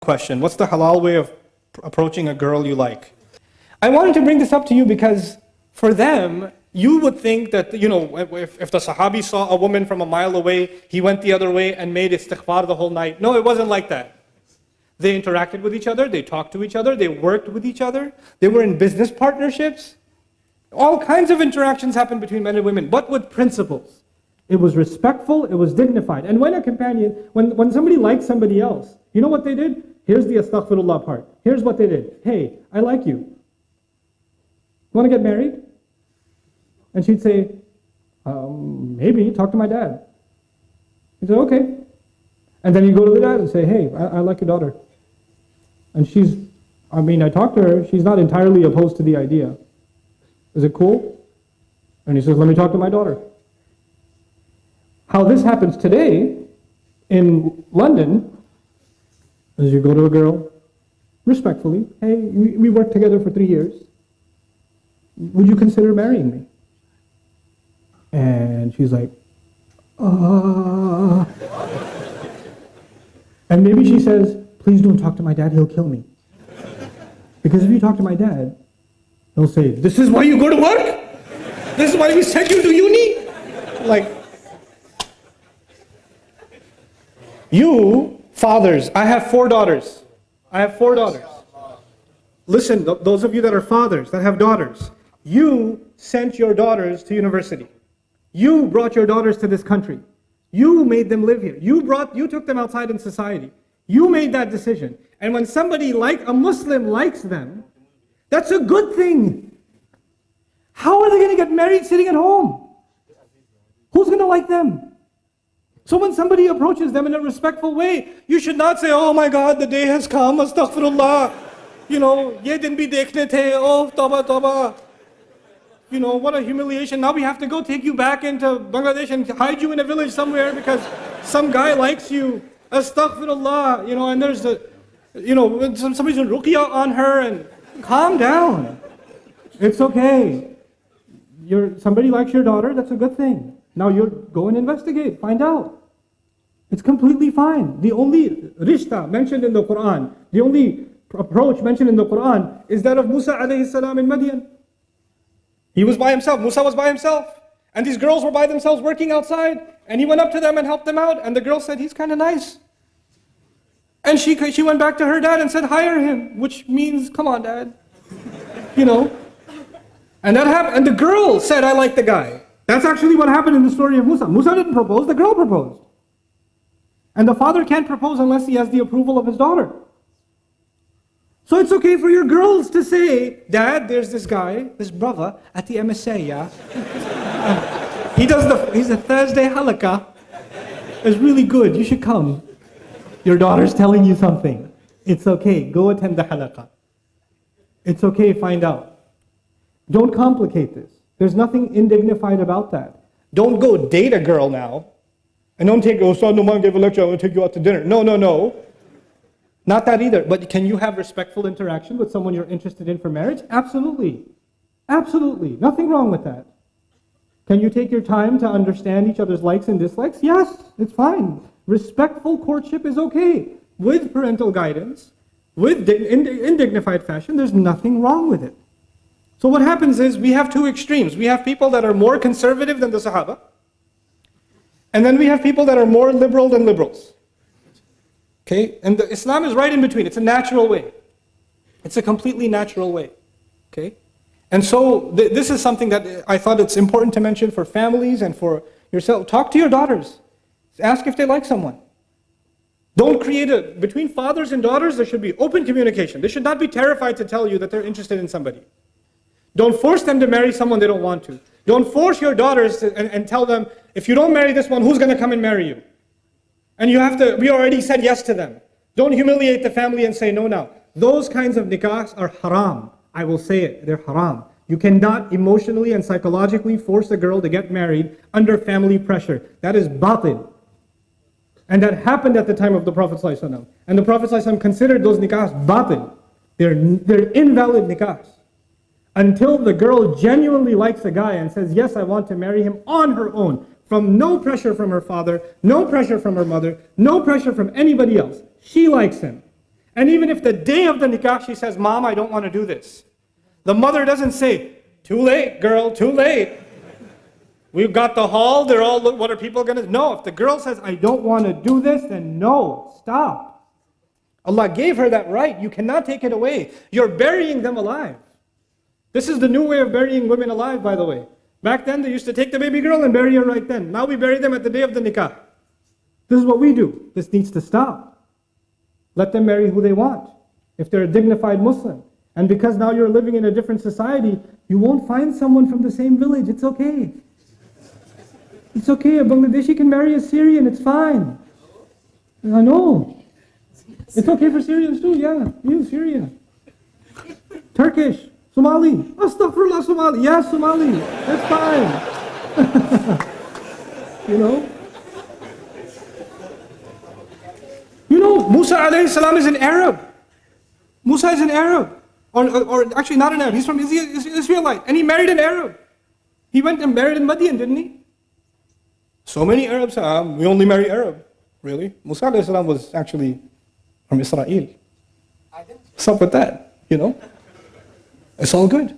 question. What's the halal way of approaching a girl you like? I wanted to bring this up to you because for them, you would think that, if the Sahabi saw a woman from a mile away, he went the other way and made istighfar the whole night. No, it wasn't like that. They interacted with each other, they talked to each other, they worked with each other, they were in business partnerships. All kinds of interactions happened between men and women, but with principles. It was respectful, it was dignified. And when a companion, when somebody liked somebody else, you know what they did? Here's the astaghfirullah part. Here's what they did. Hey, I like you. Want to get married? And she'd say, maybe, talk to my dad. He'd say, okay. And then you go to the dad and say, hey, I like your daughter. And I talked to her, she's not entirely opposed to the idea. Is it cool? And he says, let me talk to my daughter. How this happens today in London is you go to a girl, respectfully, hey, we worked together for 3 years. Would you consider marrying me? And she's like, And maybe she says, please don't talk to my dad, he'll kill me. Because if you talk to my dad, he'll say, this is why you go to work? This is why we sent you to uni? You, fathers, I have 4 daughters. Listen, those of you that are fathers, that have daughters, you sent your daughters to university. You brought your daughters to this country. You made them live here. You took them outside in society. You made that decision. And when somebody like a Muslim likes them, that's a good thing. How are they going to get married sitting at home? Who's going to like them? So when somebody approaches them in a respectful way, you should not say, oh my God, the day has come, astaghfirullah. Ye din bhi dekhne the, oh tawbah, tawbah. What a humiliation. Now we have to go take you back into Bangladesh and hide you in a village somewhere because some guy likes you. Astaghfirullah. And there's somebody's doing ruqyah on her, and calm down. It's okay. Somebody likes your daughter, that's a good thing. Now you go and investigate, find out. It's completely fine. The only rishta mentioned in the Quran, the only approach mentioned in the Quran is that of Musa alayhi salam in Madian. He was by himself, Musa was by himself. And these girls were by themselves working outside. And he went up to them and helped them out. And the girl said, he's kind of nice. And she went back to her dad and said, hire him. Which means, come on, dad. And that happened. And the girl said, I like the guy. That's actually what happened in the story of Musa. Musa didn't propose, the girl proposed. And the father can't propose unless he has the approval of his daughter. So it's okay for your girls to say, Dad, there's this guy, this brother at the MSA, yeah? He's a Thursday halakah. It's really good, you should come. Your daughter's telling you something. It's okay, go attend the halakah. It's okay, find out. Don't complicate this. There's nothing indignified about that. Don't go date a girl now. And don't take, Ustad Nouman gave a lecture, I'm going to take you out to dinner. No. Not that either. But can you have respectful interaction with someone you're interested in for marriage? Absolutely. Absolutely. Nothing wrong with that. Can you take your time to understand each other's likes and dislikes? Yes, it's fine. Respectful courtship is okay. With parental guidance, in dignified fashion, there's nothing wrong with it. So what happens is we have 2 extremes. We have people that are more conservative than the Sahaba. And then we have people that are more liberal than liberals. Okay? And Islam is right in between. It's a natural way. It's a completely natural way. Okay? And so this is something that I thought it's important to mention for families and for yourself. Talk to your daughters. Ask if they like someone. Don't create between fathers and daughters, there should be open communication. They should not be terrified to tell you that they're interested in somebody. Don't force them to marry someone they don't want to. Don't force your daughters and tell them, if you don't marry this one, who's going to come and marry you? And we already said yes to them. Don't humiliate the family and say no now. Those kinds of nikahs are haram. I will say it, they're haram. You cannot emotionally and psychologically force a girl to get married under family pressure. That is batil. And that happened at the time of the Prophet ﷺ. And the Prophet ﷺ considered those nikahs batil. They're invalid nikahs. Until the girl genuinely likes a guy and says, yes, I want to marry him on her own, from no pressure from her father, no pressure from her mother, no pressure from anybody else. She likes him. And even if the day of the nikah she says, Mom, I don't want to do this, the mother doesn't say, too late, girl, too late. We've got the hall, they're all, what are people going to, no, if the girl says, I don't want to do this, then no, stop. Allah gave her that right, you cannot take it away. You're burying them alive. This is the new way of burying women alive, by the way. Back then, they used to take the baby girl and bury her right then. Now we bury them at the day of the nikah. This is what we do. This needs to stop. Let them marry who they want, if they're a dignified Muslim. And because now you're living in a different society, you won't find someone from the same village. It's okay. It's okay, a Bangladeshi can marry a Syrian, it's fine. I know. It's okay for Syrians too, yeah. You, Syria. Turkish, Somali. Astaghfirullah, Somali. Yeah, Somali. That's fine. You know? You know, Musa alayhi salam is an Arab. Musa is an Arab. Or actually not an Arab, he's from Israelite. And he married an Arab. He went and married in Madian, didn't he? So many Arabs, we only marry Arab. Really? Musa alayhi salam was actually from Israel. What's up with that? You know? It's all good.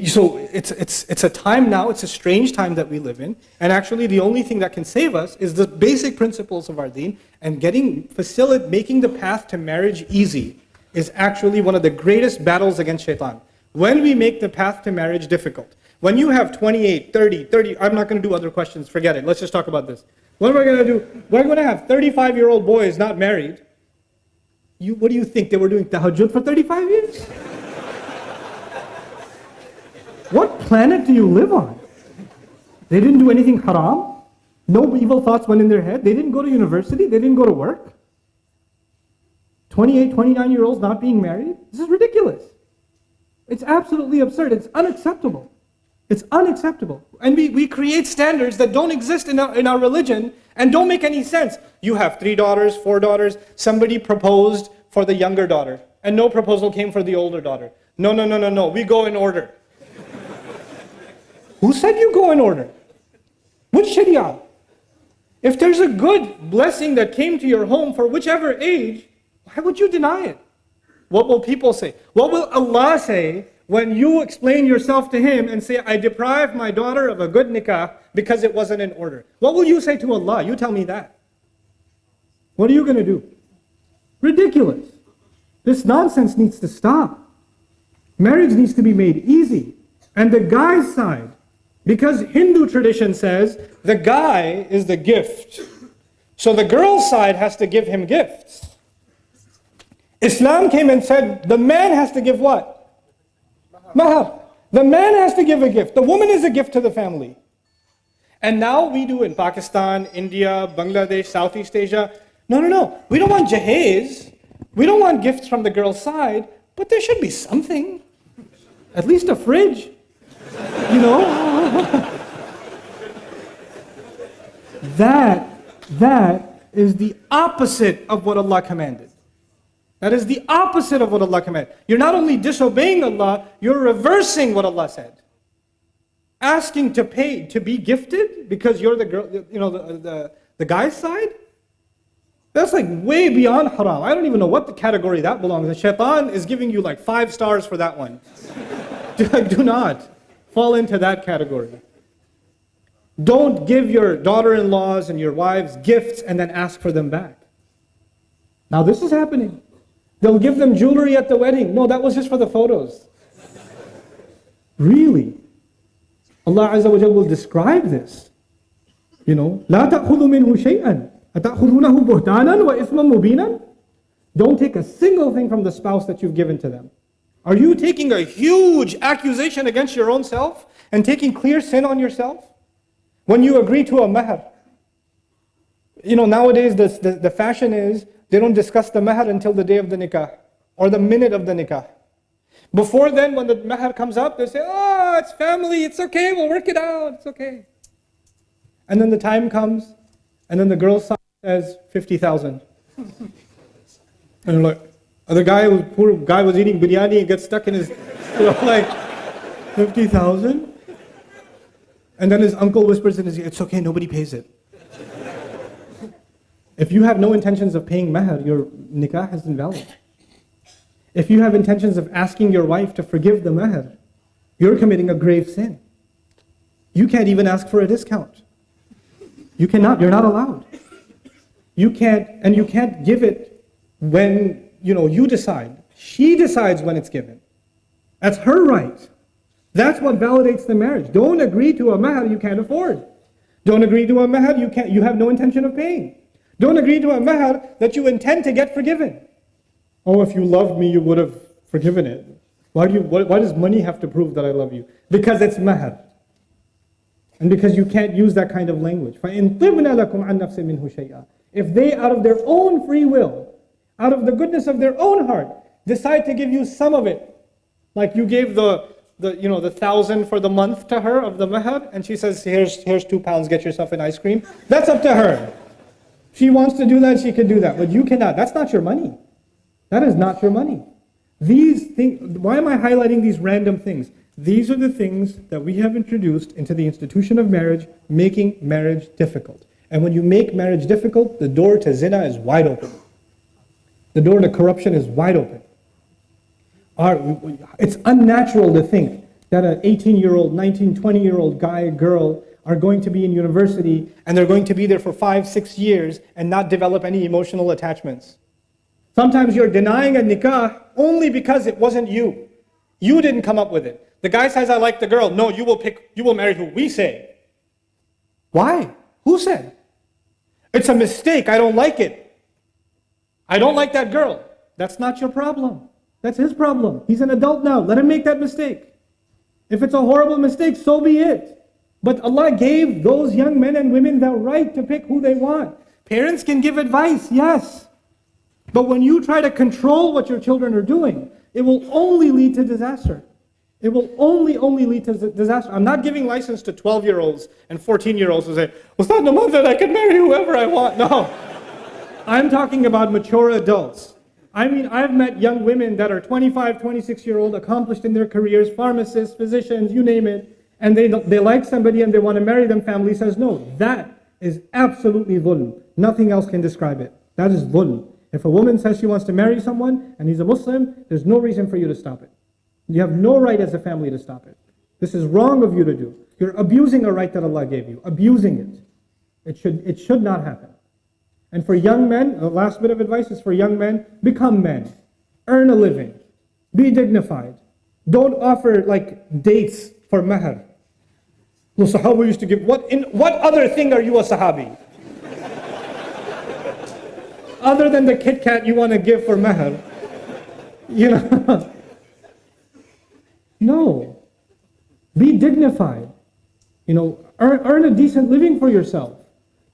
So it's a time now, it's a strange time that we live in. And actually the only thing that can save us is the basic principles of our deen. And making the path to marriage easy is actually one of the greatest battles against shaitan. When we make the path to marriage difficult. When you have 28, 30, I'm not going to do other questions, forget it. Let's just talk about this. What am I going to do? We're going to have 35-year-old boys not married. What do you think? They were doing tahajjud for 35 years? What planet do you live on? They didn't do anything haram. No evil thoughts went in their head. They didn't go to university. They didn't go to work. 28, 29-year-olds not being married? This is ridiculous. It's absolutely absurd. It's unacceptable. It's unacceptable. And we create standards that don't exist in our religion and don't make any sense. You have 3 daughters, 4 daughters. Somebody proposed for the younger daughter and no proposal came for the older daughter. No. We go in order. Who said you go in order? Which Sharia? If there's a good blessing that came to your home for whichever age, why would you deny it? What will people say? What will Allah say when you explain yourself to Him and say, I deprived my daughter of a good nikah because it wasn't in order? What will you say to Allah? You tell me that. What are you going to do? Ridiculous. This nonsense needs to stop. Marriage needs to be made easy. And the guy's side, because Hindu tradition says the guy is the gift. So the girl's side has to give him gifts. Islam came and said the man has to give what? Mahar. The man has to give a gift. The woman is a gift to the family. And now we do in Pakistan, India, Bangladesh, Southeast Asia. No. We don't want jahez. We don't want gifts from the girl's side, but there should be something. At least a fridge. You know? That is the opposite of what Allah commanded. That is the opposite of what Allah commanded. You're not only disobeying Allah, you're reversing what Allah said. Asking to pay, to be gifted because you're the girl, you know, the guy's side? That's like way beyond haram. I don't even know what the category that belongs. The shaitan is giving you like 5 stars for that one. Do not fall into that category. Don't give your daughter-in-laws and your wives gifts and then ask for them back. Now this is happening. They'll give them jewelry at the wedding. No, that was just for the photos. Really? Allah Azza wa Jalla will describe this. You know, لا تأخذوا منه شيئا أتأخذونه بهتانا وإثما مبينا. Don't take a single thing from the spouse that you've given to them. Are you taking a huge accusation against your own self and taking clear sin on yourself? When you agree to a mahar. You know, nowadays the fashion is they don't discuss the mahar until the day of the nikah or the minute of the nikah. Before then, when the mahar comes up, they say, oh, it's family, it's okay, we'll work it out, it's okay. And then the time comes, and then the girl's side says 50,000. And you're like, the poor guy was eating biryani and gets stuck in his, like, 50,000? And then his uncle whispers in his ear, it's okay, nobody pays it. If you have no intentions of paying mahr, your nikah is invalid. If you have intentions of asking your wife to forgive the mahr, you're committing a grave sin. You can't even ask for a discount. You cannot, you're not allowed. You can't give it when, you decide. She decides when it's given. That's her right. That's what validates the marriage. Don't agree to a mahr you can't afford. Don't agree to a mahr you have no intention of paying. Don't agree to a mahr that you intend to get forgiven. Oh, if you loved me, you would have forgiven it. Why does money have to prove that I love you? Because it's mahr. And because you can't use that kind of language. فَإِن طِبْنَ لَكُمْ عَنْ نَفْسٍ مِّنْهُ شَيْئًا. If they, out of their own free will, out of the goodness of their own heart, decide to give you some of it, like you gave the 1,000 for the month to her of the mahr, and she says, here's £2, get yourself an ice cream. That's up to her. She wants to do that, she can do that, but you cannot. That's not your money. That is not your money. These things, why am I highlighting these random things? These are the things that we have introduced into the institution of marriage, making marriage difficult. And when you make marriage difficult, the door to zina is wide open. The door to corruption is wide open. It's unnatural to think that an 18-year-old, 19, 20-year-old guy, girl are going to be in university and they're going to be there for 5, 6 years and not develop any emotional attachments. Sometimes you're denying a nikah only because it wasn't you. You didn't come up with it. The guy says, I like the girl. No, you will marry who we say. Why? Who said? It's a mistake. I don't like it. I don't like that girl. That's not your problem. That's his problem. He's an adult now. Let him make that mistake. If it's a horrible mistake, so be it. But Allah gave those young men and women the right to pick who they want. Parents can give advice, yes. But when you try to control what your children are doing, it will only lead to disaster. It will only lead to disaster. I'm not giving license to 12-year-olds and 14-year-olds who say, well, it's not Nouman that I can marry whoever I want. No. I'm talking about mature adults. I mean, I've met young women that are 25, 26-year-old, accomplished in their careers, pharmacists, physicians, you name it, and they like somebody and they want to marry them. Family says no. That is absolutely dhulm. Nothing else can describe it. That is dhulm. If a woman says she wants to marry someone and he's a Muslim, there's no reason for you to stop it. You have no right as a family to stop it. This is wrong of you to do. You're abusing a right that Allah gave you. Abusing it. It should not happen. And for young men, the last bit of advice is for young men, become men. Earn a living. Be dignified. Don't offer dates for mahr. The Sahaba used to give, what other thing are you a Sahabi? Other than the Kit Kat you want to give for mahr. No. Be dignified. Earn a decent living for yourself.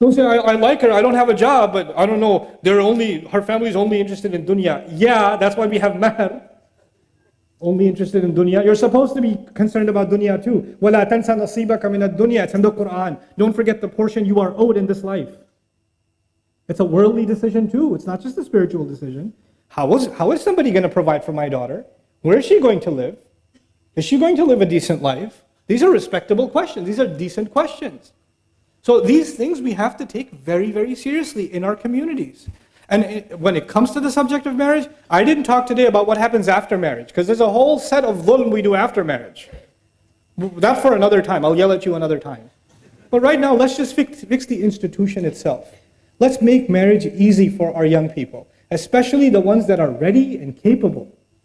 Don't say, I like her, I don't have a job, but I don't know, her family's only interested in dunya. Yeah, that's why we have mahr. Only interested in dunya. You're supposed to be concerned about dunya too. وَلَا تَنْسَ نَصِيبَكَ مِنَ الدُّنْيَا. It's in the Quran. Don't forget the portion you are owed in this life. It's a worldly decision too. It's not just a spiritual decision. How is somebody going to provide for my daughter? Where is she going to live? Is she going to live a decent life? These are respectable questions. These are decent questions. So these things we have to take very, very seriously in our communities. And when it comes to the subject of marriage, I didn't talk today about what happens after marriage, because there's a whole set of dhulm we do after marriage. That for another time. I'll yell at you another time. But right now, let's just fix the institution itself. Let's make marriage easy for our young people, especially the ones that are ready and capable.